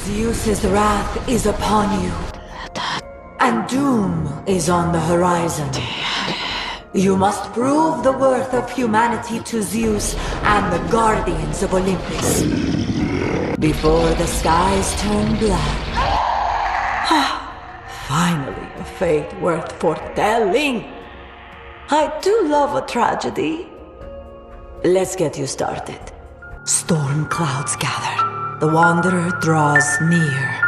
Zeus's wrath is upon you, and doom is on the horizon. You must prove the worth of humanity to Zeus and the guardians of Olympus before the skies turn black. Finally, a fate worth foretelling. I do love a tragedy. Let's get you started. Storm clouds gather. The Wanderer draws near.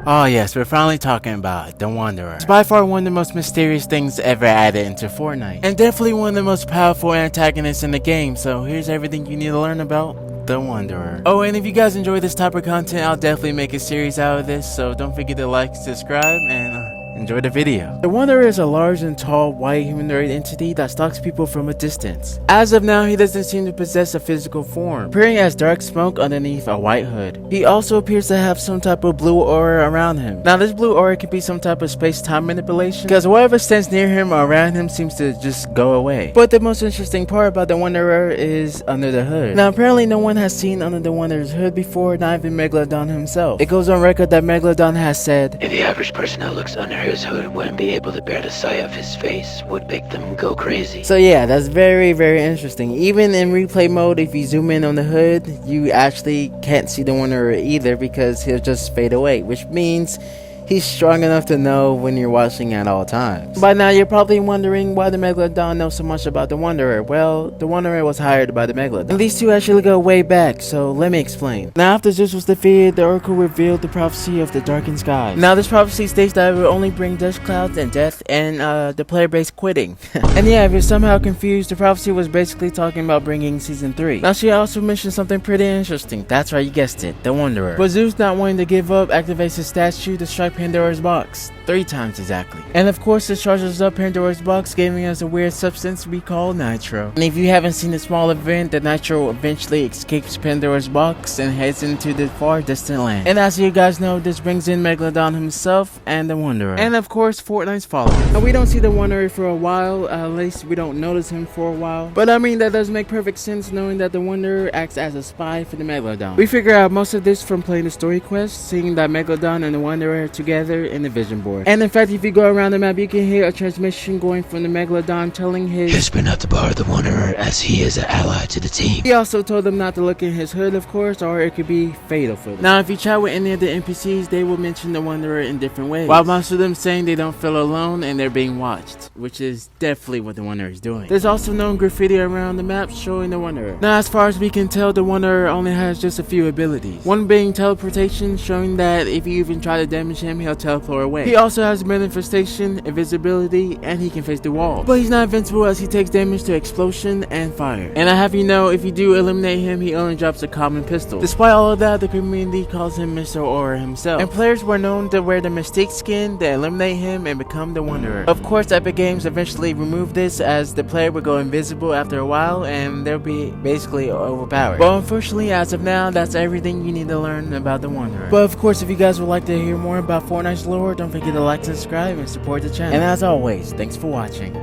Oh yes, we're finally talking about the Wanderer. It's by far one of the most mysterious things ever added into Fortnite, and definitely one of the most powerful antagonists in the game, so here's everything you need to learn about the Wanderer. Oh, and if you guys enjoy this type of content, I'll definitely make a series out of this, so don't forget to like, subscribe, and enjoy the video. The Wanderer is a large and tall white humanoid entity that stalks people from a distance. As of now, he doesn't seem to possess a physical form, appearing as dark smoke underneath a white hood. He also appears to have some type of blue aura around him. Now this blue aura could be some type of space-time manipulation, because whatever stands near him or around him seems to just go away. But the most interesting part about the Wanderer is under the hood. Now apparently no one has seen under the Wanderer's hood before, not even Megalodon himself. It goes on record that Megalodon has said, "If the average person that looks under his hood wouldn't be able to bear the sight of his face, would make them go crazy." So yeah, that's very, very interesting. Even in replay mode, if you zoom in on the hood, you actually can't see the Wanderer either because he'll just fade away, which means he's strong enough to know when you're watching at all times. By now, you're probably wondering why the Megalodon knows so much about the Wanderer. Well, the Wanderer was hired by the Megalodon. And these two actually go way back, so let me explain. Now, after Zeus was defeated, the Oracle revealed the prophecy of the darkened sky. Now, this prophecy states that it will only bring dust clouds and death and the player base quitting. And yeah, if you're somehow confused, the prophecy was basically talking about bringing Season 3. Now, she also mentioned something pretty interesting. That's right, you guessed it, the Wanderer. But Zeus, not wanting to give up, activates his statue to strike Pandora's box 3 times exactly. And of course, this charges up Pandora's box, giving us a weird substance we call nitro. And if you haven't seen the small event, the nitro eventually escapes Pandora's box and heads into the far distant land. And as you guys know, this brings in Megalodon himself and the Wanderer. And of course, Fortnite's following. Now we don't see the Wanderer for a while, at least we don't notice him for a while. But I mean, that does make perfect sense knowing that the Wanderer acts as a spy for the Megalodon. We figure out most of this from playing the story quest, seeing that Megalodon and the Wanderer are together in the vision board. And in fact, if you go around the map, you can hear a transmission going from the Megalodon telling "It's been not to bar the Wanderer, as he is an ally to the team." He also told them not to look in his hood, of course, or it could be fatal for them. Now, if you chat with any of the NPCs, they will mention the Wanderer in different ways, while most of them saying they don't feel alone and they're being watched, which is definitely what the Wanderer is doing. There's also known graffiti around the map showing the Wanderer. Now, as far as we can tell, the Wanderer only has just a few abilities. One being teleportation, showing that if you even try to damage him, he'll teleport away. He also has manifestation, invisibility, and he can face the wall. But he's not invincible as he takes damage to explosion and fire. And I have you know, if you do eliminate him, he only drops a common pistol. Despite all of that, the community calls him Mr. Aura himself. And players were known to wear the Mystique skin to eliminate him and become the Wanderer. Of course, Epic Games eventually removed this as the player would go invisible after a while and they'll be basically overpowered. But unfortunately, as of now, that's everything you need to learn about the Wanderer. But of course, if you guys would like to hear more about Fortnite's lore, don't forget to like, subscribe, and support the channel. And as always, thanks for watching.